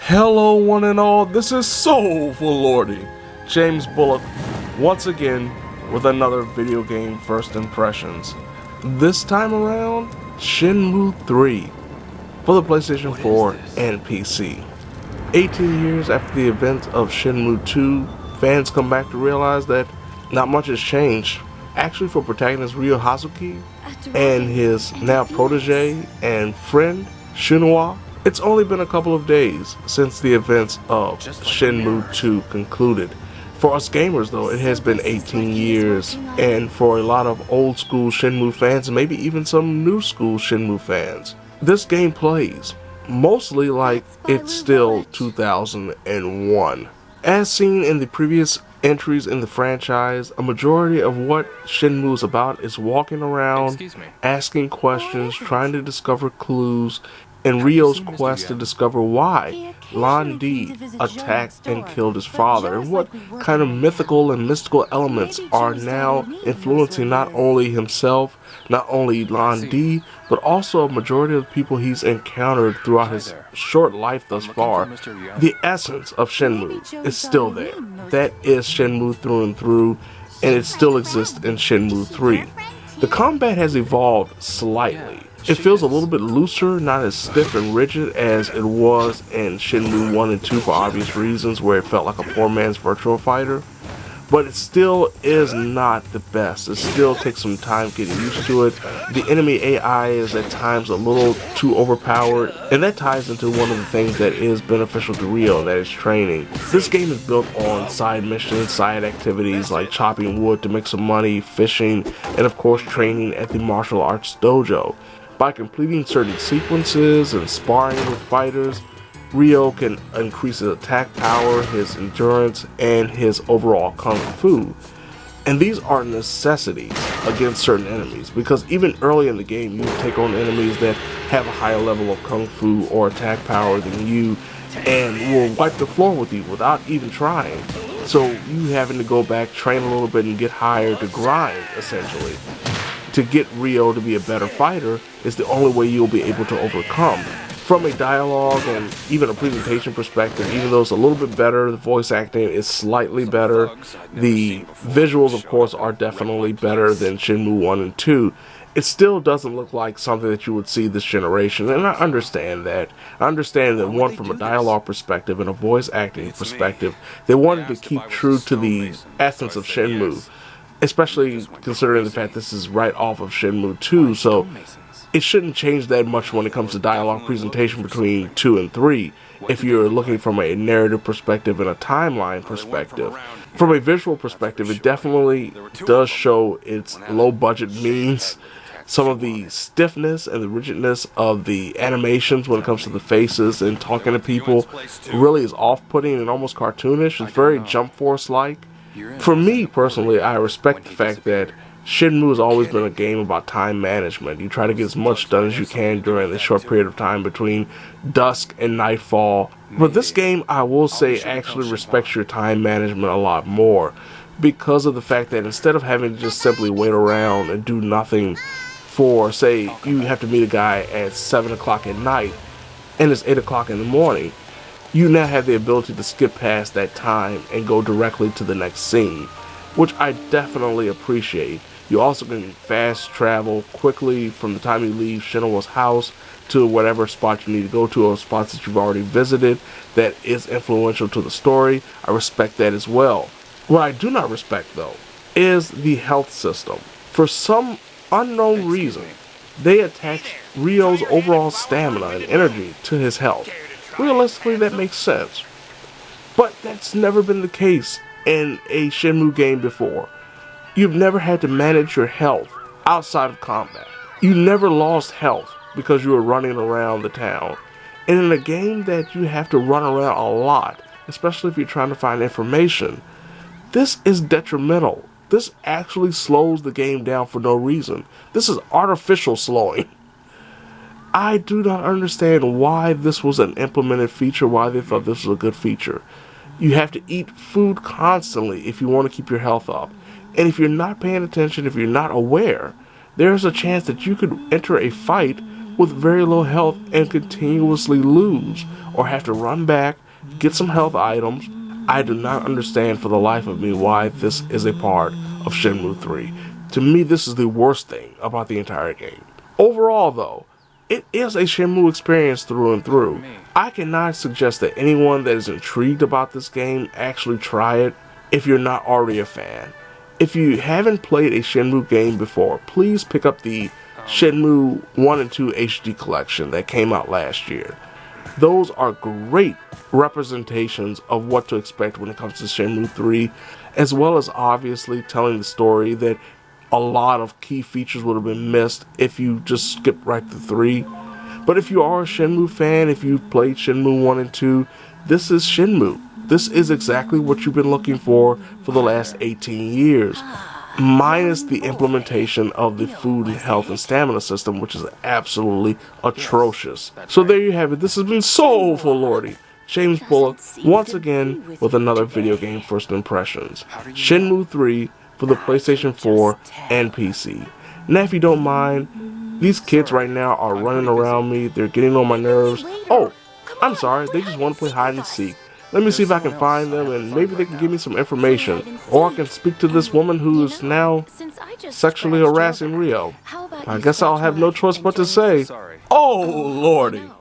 Hello one and all, this is Soulful Lordy, James Bullock, once again with another video game first impressions. This time around, Shenmue III for the PlayStation 4 and PC. 18 years after the events of Shenmue II, fans come back to realize that not much has changed. Actually, for protagonist Ryo Hazuki and his now protege and friend Shenmue, it's only been a couple of days since the events of Shenmue II concluded. For us gamers though, it has been 18 years, and for a lot of old school Shenmue fans, and maybe even some new school Shenmue fans, this game plays mostly like it's still 2001. As seen in the previous entries in the franchise, a majority of what Shenmue is about is walking around, asking questions, trying to discover clues, in Ryo's quest to discover why Lan Di attacked and killed his father, and what kind of mythical and mystical elements are now influencing not only himself, not only Lan Di, but also a majority of the people he's encountered throughout his short life thus far. The essence of Shenmue is still there. That is Shenmue through and through, and it still exists in Shenmue 3. The combat has evolved slightly. It feels a little bit looser, not as stiff and rigid as it was in Shenmue 1 and 2 for obvious reasons, where it felt like a poor man's Virtua Fighter. But it still is not the best. It still takes some time getting used to it. The enemy AI is at times a little too overpowered, and that ties into one of the things that is beneficial to Ryo, and that is training. This game is built on side missions, side activities like chopping wood to make some money, fishing, and of course training at the martial arts dojo. By completing certain sequences and sparring with fighters, Ryo can increase his attack power, his endurance, and his overall kung fu. And these are necessities against certain enemies, because even early in the game you take on enemies that have a higher level of kung fu or attack power than you and will wipe the floor with you without even trying. So you having to go back, train a little bit, and get higher to grind, essentially. To get Ryo to be a better fighter is the only way you'll be able to overcome. From a dialogue and even a presentation perspective, even though it's a little bit better, the voice acting is slightly better, the visuals of course are definitely better than Shenmue 1 and 2, it still doesn't look like something that you would see this generation, and I understand that. I understand that, one, from a dialogue perspective and a voice acting perspective, they wanted to keep true to the essence of Shenmue. Especially considering the fact this is right off of Shenmue 2, so it shouldn't change that much when it comes to dialogue presentation between 2 and 3, if you're looking from a narrative perspective and a timeline perspective. From a visual perspective, it definitely does show its low budget means. Some of the stiffness and the rigidness of the animations when it comes to the faces and talking to people really is off-putting and almost cartoonish. It's very Jump Force-like. For me personally, I respect the fact that Shenmue has always been a game about time management. You try to get as much done as you can during the short period of time between dusk and nightfall. But this game, I will say, actually respects your time management a lot more, because of the fact that instead of having to just simply wait around and do nothing for, say, you have to meet a guy at 7 o'clock at night and it's 8 o'clock in the morning, you now have the ability to skip past that time and go directly to the next scene, which I definitely appreciate. You also can fast travel quickly from the time you leave Shenmue's house to whatever spot you need to go to, or spots that you've already visited that is influential to the story. I respect that as well. What I do not respect, though, is the health system. For some unknown reason, they attach Ryo's overall stamina and energy to his health. Realistically, that makes sense. But that's never been the case in a Shenmue game before. You've never had to manage your health outside of combat. You never lost health because you were running around the town. And in a game that you have to run around a lot, especially if you're trying to find information, this is detrimental. This actually slows the game down for no reason. This is artificial slowing. I do not understand why this was an implemented feature, why they thought this was a good feature. You have to eat food constantly if you want to keep your health up. And if you're not paying attention, if you're not aware, there's a chance that you could enter a fight with very low health and continuously lose or have to run back, get some health items. I do not understand for the life of me why this is a part of Shenmue 3. To me, this is the worst thing about the entire game. Overall, though, it is a Shenmue experience through and through. I cannot suggest that anyone that is intrigued about this game actually try it if you're not already a fan. If you haven't played a Shenmue game before, please pick up the Shenmue 1 and 2 HD collection that came out last year. Those are great representations of what to expect when it comes to Shenmue 3, as well as obviously telling the story that a lot of key features would have been missed if you just skipped right to 3. But if you are a Shenmue fan, if you've played Shenmue 1 and 2, this is Shenmue. This is exactly what you've been looking for the last 18 years. Minus the implementation of the food and health and stamina system, which is absolutely atrocious. So there you have it. This has been Soulful Lordy, James Bullock, once again with another video game first impressions. Shenmue 3 for the PlayStation 4 and PC. Now if you don't mind, these kids right now are running around me. They're getting on my nerves. Oh, I'm sorry. They just want to play hide and seek. Let me see if I can find them and maybe they can give me some information. Or I can speak to this woman who is now sexually harassing Rio. I guess I'll have no choice but to say, oh lordy.